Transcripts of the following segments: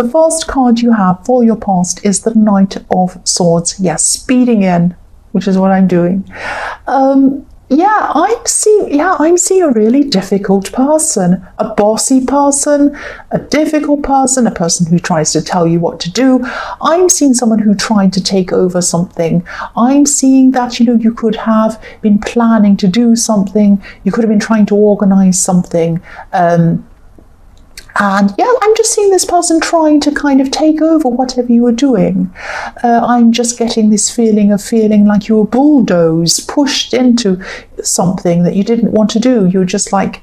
The first card you have for your past is the Knight of Swords. Yes, speeding in, which is what I'm doing. I'm seeing a really difficult person, a bossy person, a difficult person, a person who tries to tell you what to do. I'm seeing someone who tried to take over something. I'm seeing that, you could have been planning to do something. You could have been trying to organize something. And yeah, I'm just seeing this person trying to kind of take over whatever you were doing. I'm just getting this feeling like you were bulldozed, pushed into something that you didn't want to do. You were just like,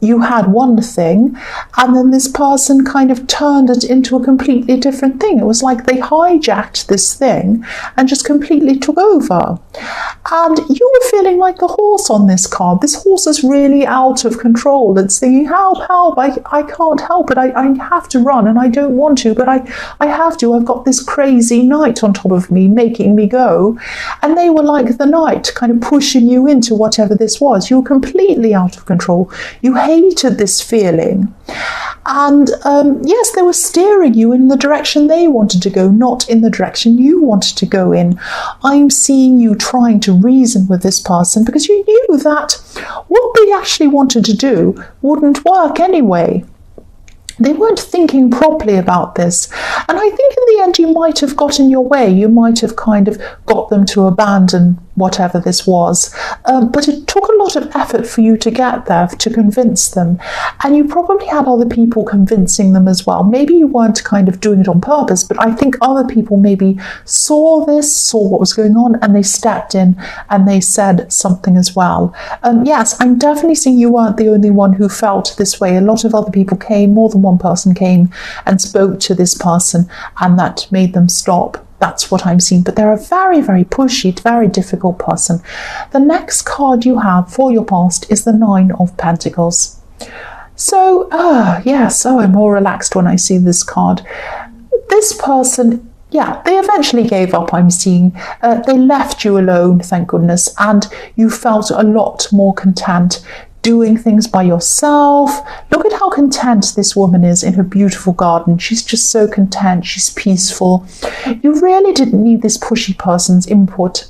you had one thing, and then this person kind of turned it into a completely different thing. It was like they hijacked this thing and just completely took over. And you were feeling like the horse on this card. This horse is really out of control. It's thinking, help, I can't help it. I have to run, and I don't want to, but I have to. I've got this crazy knight on top of me making me go. And they were like the knight, kind of pushing you into whatever this was. You were completely out of control. You hated this feeling. And yes, they were steering you in the direction they wanted to go, not in the direction you wanted to go in. I'm seeing you trying to reason with this person because you knew that what they actually wanted to do wouldn't work anyway. They weren't thinking properly about this. And I think in the end you might have got in your way. You might have kind of got them to abandon whatever this was. But it took a lot of effort for you to get there, to convince them. And you probably had other people convincing them as well. Maybe you weren't kind of doing it on purpose, but I think other people maybe saw what was going on, and they stepped in and they said something as well. Yes, I'm definitely seeing you weren't the only one who felt this way. A lot of other people came, more than one person came and spoke to this person, and that made them stop. That's what I'm seeing. But they're a very, very pushy, very difficult person. The next card you have for your past is the Nine of Pentacles. So, yes, I'm more relaxed when I see this card. This person, yeah, they eventually gave up, I'm seeing. They left you alone, thank goodness, and you felt a lot more content doing things by yourself. Look at how content this woman is in her beautiful garden. She's just so content. She's peaceful. You really didn't need this pushy person's input.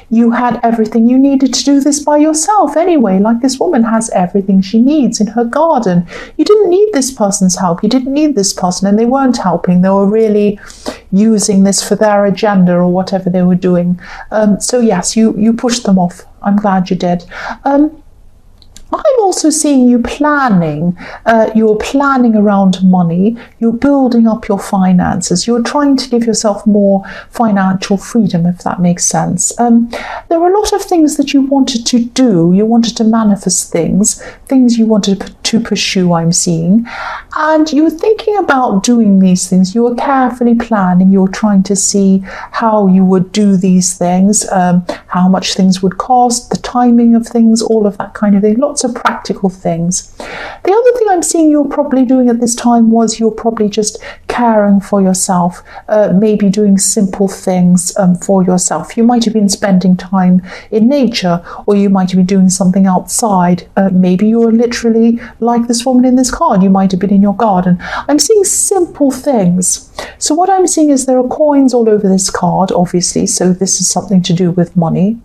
You had everything you needed to do this by yourself anyway. Like this woman has everything she needs in her garden. You didn't need this person's help. You didn't need this person, and they weren't helping. They were really using this for their agenda or whatever they were doing. So yes, you pushed them off. I'm glad you did. I'm also seeing you planning. You're planning around money. You're building up your finances. You're trying to give yourself more financial freedom, if that makes sense. There were a lot of things that you wanted to do. You wanted to manifest things you wanted to pursue, I'm seeing. And you were thinking about doing these things. You were carefully planning. You were trying to see how you would do these things, how much things would cost, the timing of things, all of that kind of thing. Lots of practical things. The other thing I'm seeing you're probably doing at this time was you're probably just caring for yourself, maybe doing simple things for yourself. You might have been spending time in nature, or you might have been doing something outside. Maybe you were literally like this woman in this card. You might have been in your garden. I'm seeing simple things. So what I'm seeing is there are coins all over this card, obviously, so this is something to do with money.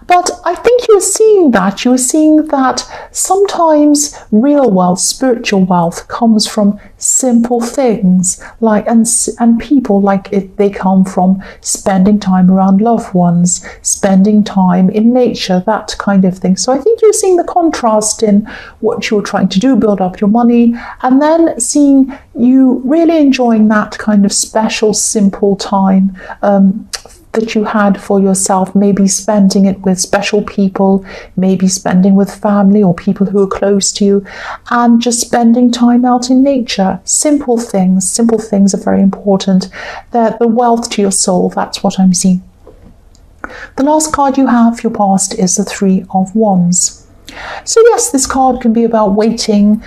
But I think you were seeing that sometimes real wealth, spiritual wealth, comes from simple things, like and people, like they come from spending time around loved ones, spending time in nature, that kind of thing. So I think you're seeing the contrast in what you're trying to do, build up your money, and then seeing you really enjoying that kind of special, simple time that you had for yourself, maybe spending it with special people, maybe spending with family or people who are close to you, and just spending time out in nature. Simple things are very important. They're the wealth to your soul. That's what I'm seeing. The last card you have for your past is the Three of Wands. So yes, this card can be about waiting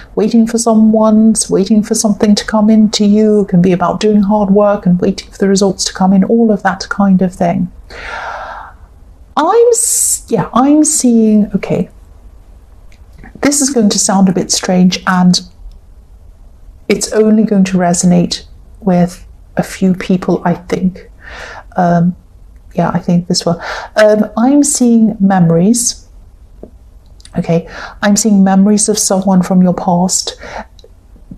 for someone, waiting for something to come into you. It can be about doing hard work and waiting for the results to come in, all of that kind of thing. I'm seeing, okay, this is going to sound a bit strange, and it's only going to resonate with a few people, I think. Yeah, I think this will. I'm seeing memories. Okay, I'm seeing memories of someone from your past.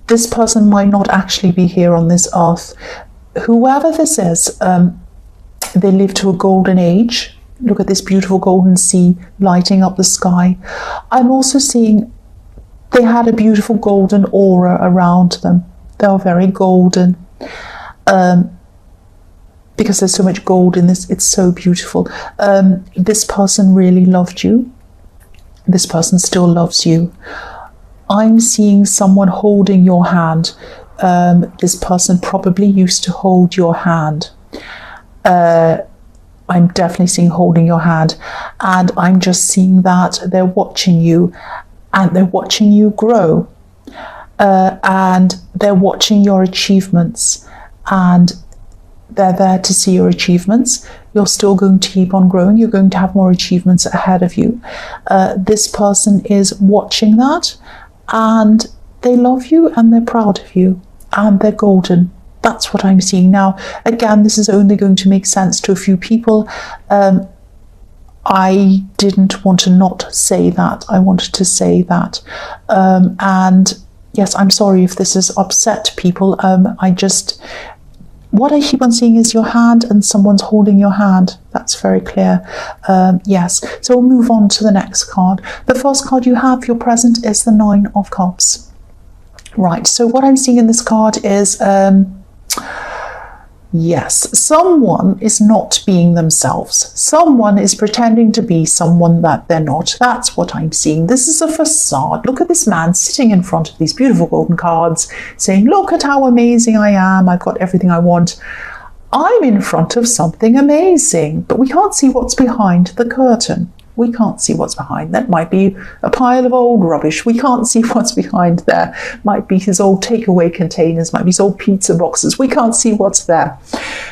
This person might not actually be here on this earth. Whoever this is, they live to a golden age. Look at this beautiful golden sea lighting up the sky. I'm also seeing they had a beautiful golden aura around them. They were very golden. Because there's so much gold in this, it's so beautiful. This person really loved you. This person still loves you. I'm seeing someone holding your hand. This person probably used to hold your hand. I'm definitely seeing holding your hand. And I'm just seeing that they're watching you, and they're watching you grow. And they're watching your achievements, and they're there to see your achievements. You're still going to keep on growing. You're going to have more achievements ahead of you. This person is watching that, and they love you, and they're proud of you, and they're golden. That's what I'm seeing. Now, again, this is only going to make sense to a few people. I didn't want to not say that. I wanted to say that. And yes, I'm sorry if this has upset people. What I keep on seeing is your hand, and someone's holding your hand. That's very clear. Yes. So we'll move on to the next card. The first card you have, your present, is the Nine of Cups. Right. So what I'm seeing in this card is, yes, someone is not being themselves. Someone is pretending to be someone that they're not. That's what I'm seeing. This is a facade. Look at this man sitting in front of these beautiful golden cards saying, look at how amazing I am. I've got everything I want. I'm in front of something amazing, but we can't see what's behind the curtain. We can't see what's behind. That might be a pile of old rubbish. We can't see what's behind there. Might be his old takeaway containers, might be his old pizza boxes. We can't see what's there.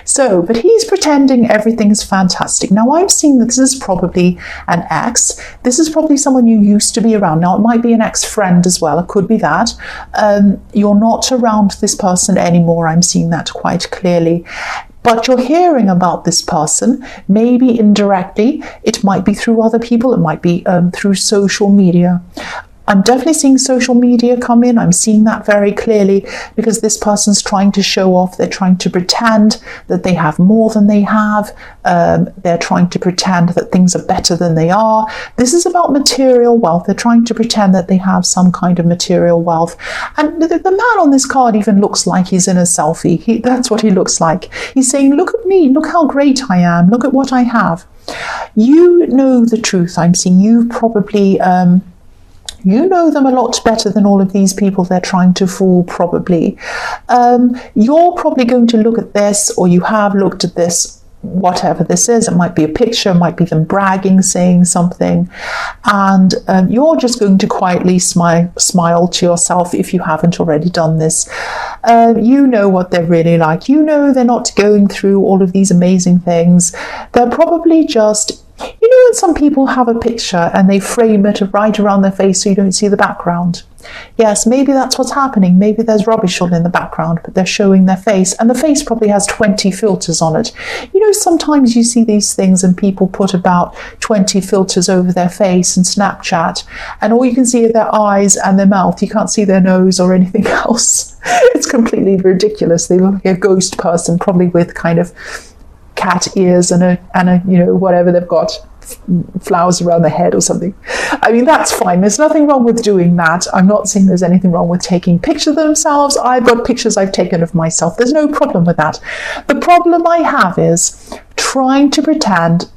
So, but he's pretending everything's fantastic. Now, I'm seeing that this is probably an ex. This is probably someone you used to be around. Now, it might be an ex-friend as well. It could be that. You're not around this person anymore. I'm seeing that quite clearly. But you're hearing about this person, maybe indirectly. It might be through other people. It might be through social media. I'm definitely seeing social media come in. I'm seeing that very clearly because this person's trying to show off. They're trying to pretend that they have more than they have. They're trying to pretend that things are better than they are. This is about material wealth. They're trying to pretend that they have some kind of material wealth. And the man on this card even looks like he's in a selfie. That's what he looks like. He's saying, look at me. Look how great I am. Look at what I have. You know the truth. I'm seeing you probably... you know them a lot better than all of these people they're trying to fool, probably. You're probably going to look at this, or you have looked at this, whatever this is. It might be a picture, it might be them bragging, saying something. And you're just going to quietly smile to yourself if you haven't already done this. You know what they're really like. You know they're not going through all of these amazing things. They're probably just... You know when some people have a picture and they frame it right around their face so you don't see the background? Yes, maybe that's what's happening. Maybe there's rubbish all in the background, but they're showing their face, and the face probably has 20 filters on it. You know, sometimes you see these things and people put about 20 filters over their face in Snapchat, and all you can see are their eyes and their mouth. You can't see their nose or anything else. It's completely ridiculous. They look like a ghost person, probably with kind of cat ears and a you know, whatever they've got, flowers around the head or something. I mean, that's fine. There's nothing wrong with doing that. I'm not saying there's anything wrong with taking pictures of themselves. I've got pictures I've taken of myself. There's no problem with that. The problem I have is trying to pretend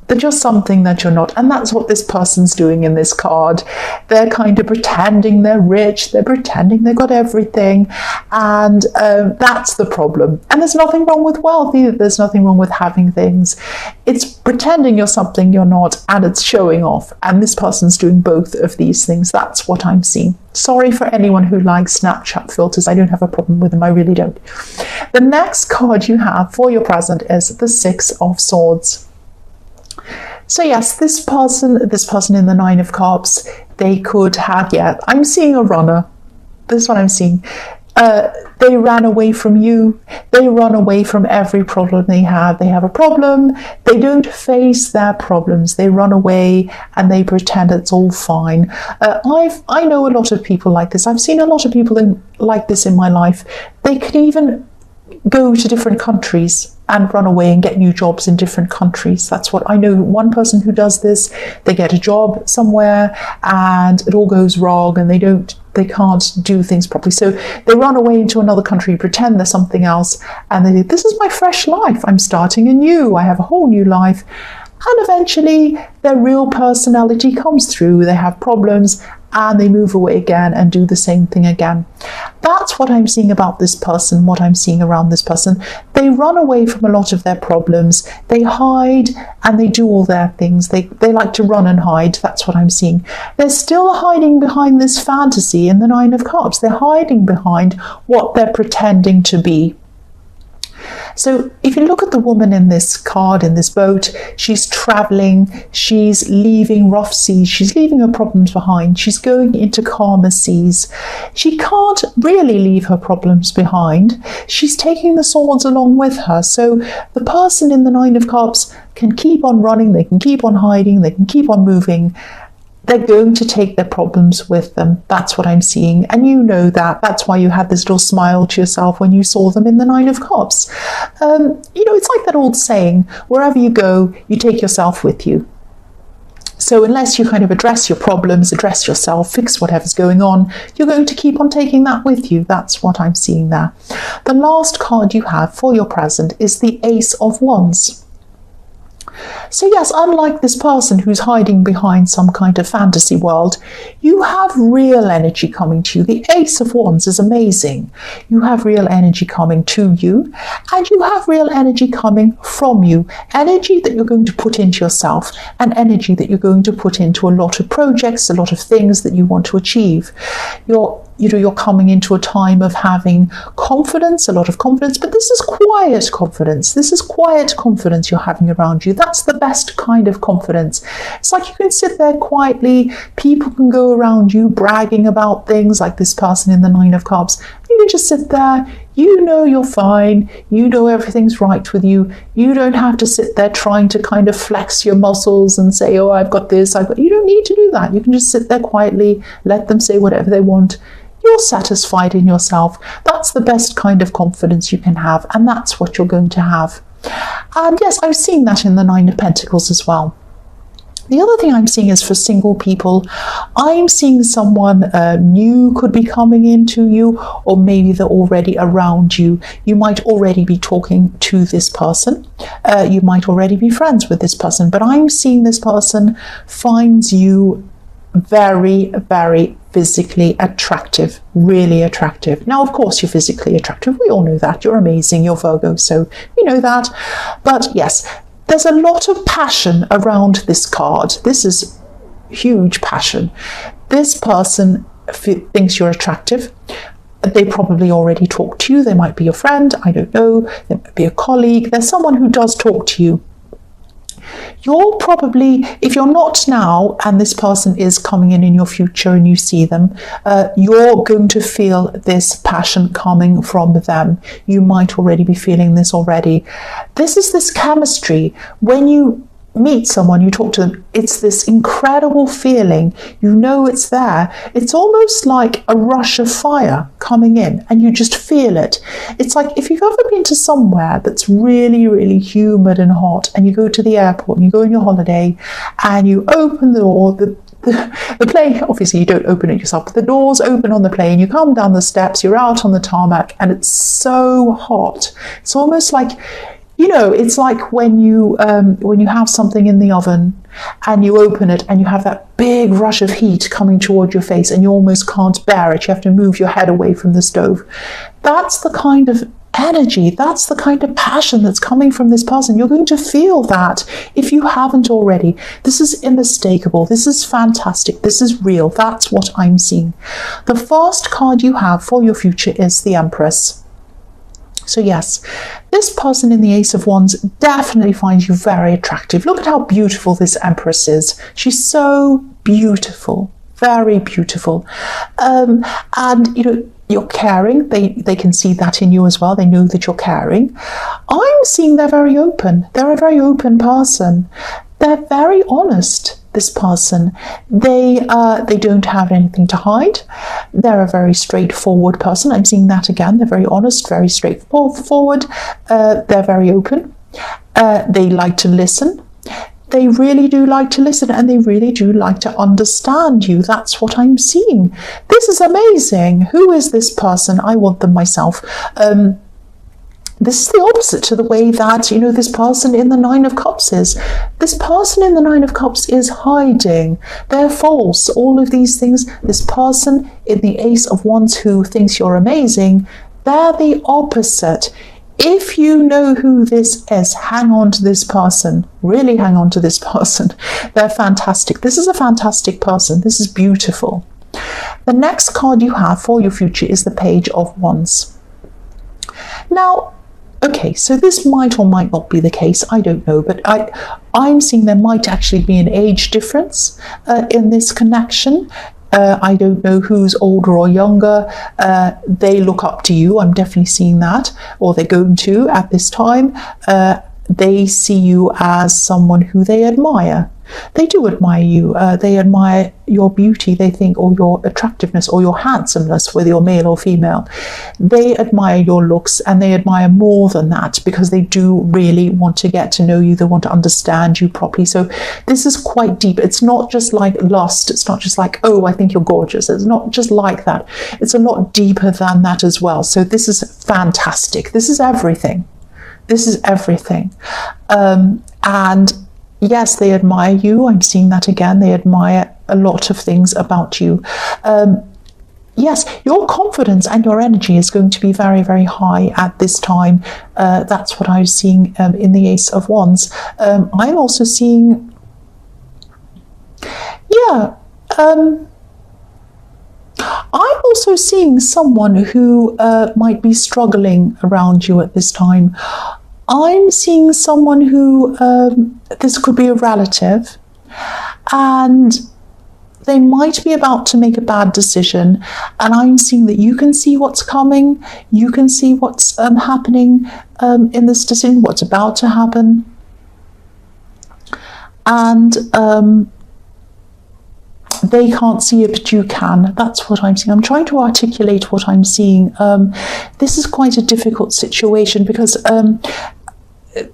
that you're something that you're not. And that's what this person's doing in this card. They're kind of pretending they're rich. They're pretending they've got everything. And that's the problem. And there's nothing wrong with wealth either. There's nothing wrong with having things. It's pretending you're something you're not, and it's showing off. And this person's doing both of these things. That's what I'm seeing. Sorry for anyone who likes Snapchat filters. I don't have a problem with them. I really don't. The next card you have for your present is the Six of Swords. So yes, this person in the Nine of Cups, they could have, yeah, I'm seeing a runner. This is what I'm seeing. They ran away from you. They run away from every problem they have. They have a problem. They don't face their problems. They run away and they pretend it's all fine. I know a lot of people like this. I've seen a lot of people like this in my life. They can even go to different countries and run away and get new jobs in different countries. That's what I know. One person who does this, they get a job somewhere and it all goes wrong and they can't do things properly. So they run away into another country, pretend they're something else, and they say, this is my fresh life. I'm starting anew. I have a whole new life. And eventually their real personality comes through. They have problems and they move away again and do the same thing again. That's what I'm seeing about this person, what I'm seeing around this person. They run away from a lot of their problems. They hide and they do all their things. They like to run and hide. That's what I'm seeing. They're still hiding behind this fantasy in the Nine of Cups. They're hiding behind what they're pretending to be. So if you look at the woman in this card, in this boat, she's traveling, she's leaving rough seas, she's leaving her problems behind, she's going into calmer seas. She can't really leave her problems behind. She's taking the swords along with her. So the person in the Nine of Cups can keep on running, they can keep on hiding, they can keep on moving. They're going to take their problems with them. That's what I'm seeing. And you know that. That's why you had this little smile to yourself when you saw them in the Nine of Cups. It's like that old saying, wherever you go, you take yourself with you. So unless you kind of address your problems, address yourself, fix whatever's going on, you're going to keep on taking that with you. That's what I'm seeing there. The last card you have for your present is the Ace of Wands. So yes, unlike this person who's hiding behind some kind of fantasy world, you have real energy coming to you. The Ace of Wands is amazing. You have real energy coming to you, and you have real energy coming from you. Energy that you're going to put into yourself, and energy that you're going to put into a lot of projects, a lot of things that you want to achieve. You're coming into a time of having confidence, a lot of confidence, but this is quiet confidence. This is quiet confidence you're having around you. That's the best kind of confidence. It's like you can sit there quietly. People can go around you bragging about things, like this person in the Nine of Cups. You can just sit there. You know you're fine. You know everything's right with you. You don't have to sit there trying to kind of flex your muscles and say, oh, I've got this. You don't need to do that. You can just sit there quietly, let them say whatever they want. You're satisfied in yourself. That's the best kind of confidence you can have, and that's what you're going to have. And yes, I've seen that in the Nine of Pentacles as well. The other thing I'm seeing is for single people, I'm seeing someone new could be coming into you, or maybe they're already around you. You might already be talking to this person. You might already be friends with this person, but I'm seeing this person finds you very, very physically attractive, really attractive. Now, of course, you're physically attractive. We all know that. You're amazing. You're Virgo, so we know that. But yes, there's a lot of passion around this card. This is huge passion. This person thinks you're attractive. They probably already talk to you. They might be your friend. I don't know. They might be a colleague. There's someone who does talk to you. You're probably, if you're not now and this person is coming in your future and you see them, you're going to feel this passion coming from them. You might already be feeling this already. This is this chemistry. When you meet someone, you talk to them, it's this incredible feeling. You know it's there. It's almost like a rush of fire coming in and you just feel it. It's like if you've ever been to somewhere that's really, really humid and hot, and you go to the airport and you go on your holiday and you open the door, the plane, obviously you don't open it yourself, but the doors open on the plane, you come down the steps, you're out on the tarmac, and it's so hot. It's almost like, it's like when you have something in the oven and you open it and you have that big rush of heat coming toward your face and you almost can't bear it. You have to move your head away from the stove. That's the kind of energy, that's the kind of passion that's coming from this person. You're going to feel that if you haven't already. This is unmistakable. This is fantastic. This is real. That's what I'm seeing. The first card you have for your future is the Empress. So yes, this person in the Ace of Wands definitely finds you very attractive. Look at how beautiful this Empress is. She's so beautiful, very beautiful. And You're caring. They can see that in you as well. They know that you're caring. I'm seeing they're very open. They're a very open person. They're very honest, this person. They don't have anything to hide. They're a very straightforward person. I'm seeing that again. They're very honest, very straightforward. They're very open. They like to listen. They really do like to listen, and they really do like to understand you. That's what I'm seeing. This is amazing. Who is this person? I want them myself. This is the opposite to the way that, this person in the Nine of Cups is. This person in the Nine of Cups is hiding. They're false. All of these things. This person in the Ace of Wands who thinks you're amazing, they're the opposite. If you know who this is, hang on to this person. Really hang on to this person. They're fantastic. This is a fantastic person. This is beautiful. The next card you have for your future is the Page of Wands. Now, okay, so this might or might not be the case. I don't know, but I'm seeing there might actually be an age difference in this connection. I don't know who's older or younger. They look up to you. I'm definitely seeing that, or they're going to at this time. They see you as someone who they admire. They do admire you. They admire your beauty, they think, or your attractiveness or your handsomeness, whether you're male or female. They admire your looks, and they admire more than that because they do really want to get to know you. They want to understand you properly. So this is quite deep. It's not just like lust. It's not just like, oh, I think you're gorgeous. It's not just like that. It's a lot deeper than that as well. So this is fantastic. This is everything. This is everything. And yes, they admire you. I'm seeing that again. They admire a lot of things about you. Yes, your confidence and your energy is going to be very, very high at this time. That's what I was seeing in the Ace of Wands. I'm also seeing, I'm also seeing someone who might be struggling around you at this time. I'm seeing someone who, this could be a relative, and they might be about to make a bad decision, and I'm seeing that you can see what's coming, you can see what's happening in this decision, what's about to happen, and they can't see it, but you can. That's what I'm seeing. I'm trying to articulate what I'm seeing. This is quite a difficult situation because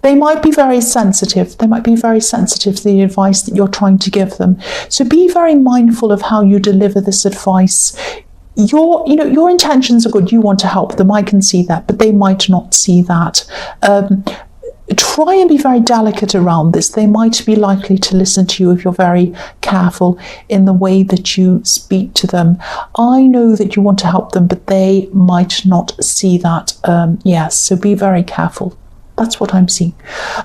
they might be very sensitive. They might be very sensitive to the advice that you're trying to give them. So be very mindful of how you deliver this advice. Your intentions are good. You want to help them. I can see that, but they might not see that. Try and be very delicate around this. They might be likely to listen to you if you're very careful in the way that you speak to them. I know that you want to help them, but they might not see that. Yes, so be very careful. That's what I'm seeing.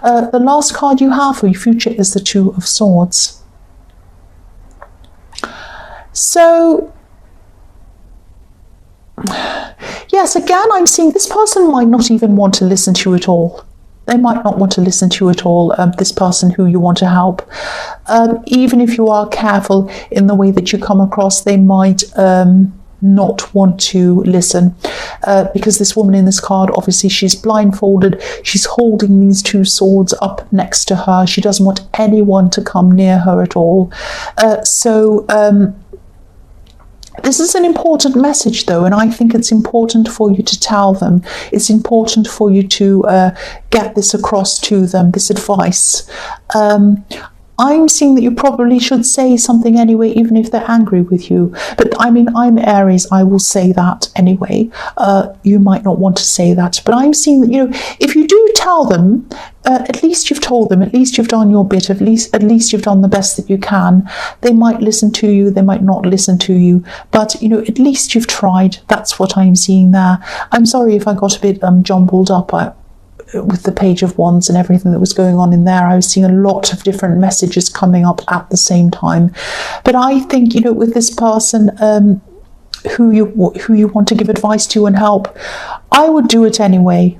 The last card you have for your future is the Two of Swords. So, yes, again, I'm seeing this person might not even want to listen to you at all. They might not want to listen to you at all, this person who you want to help. Even if you are careful in the way that you come across, they might not want to listen because this woman in this card, obviously she's blindfolded. She's holding these two swords up next to her. She doesn't want anyone to come near her at all. This is an important message, though, and I think it's important for you to tell them. It's important for you to get this across to them, this advice. I'm seeing that you probably should say something anyway, even if they're angry with you. But I mean, I'm Aries, I will say that anyway. You might not want to say that, but I'm seeing that, if you do tell them, at least you've told them, at least you've done your bit, at least you've done the best that you can. They might listen to you, they might not listen to you, but at least you've tried. That's what I'm seeing there. I'm sorry if I got a bit jumbled up with the Page of Wands and everything that was going on in there. I was seeing a lot of different messages coming up at the same time. But I think, with this person who you want to give advice to and help, I would do it anyway.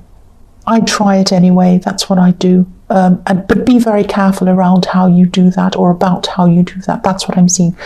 I'd try it anyway. That's what I do. But be very careful around how you do that or about how you do that. That's what I'm seeing.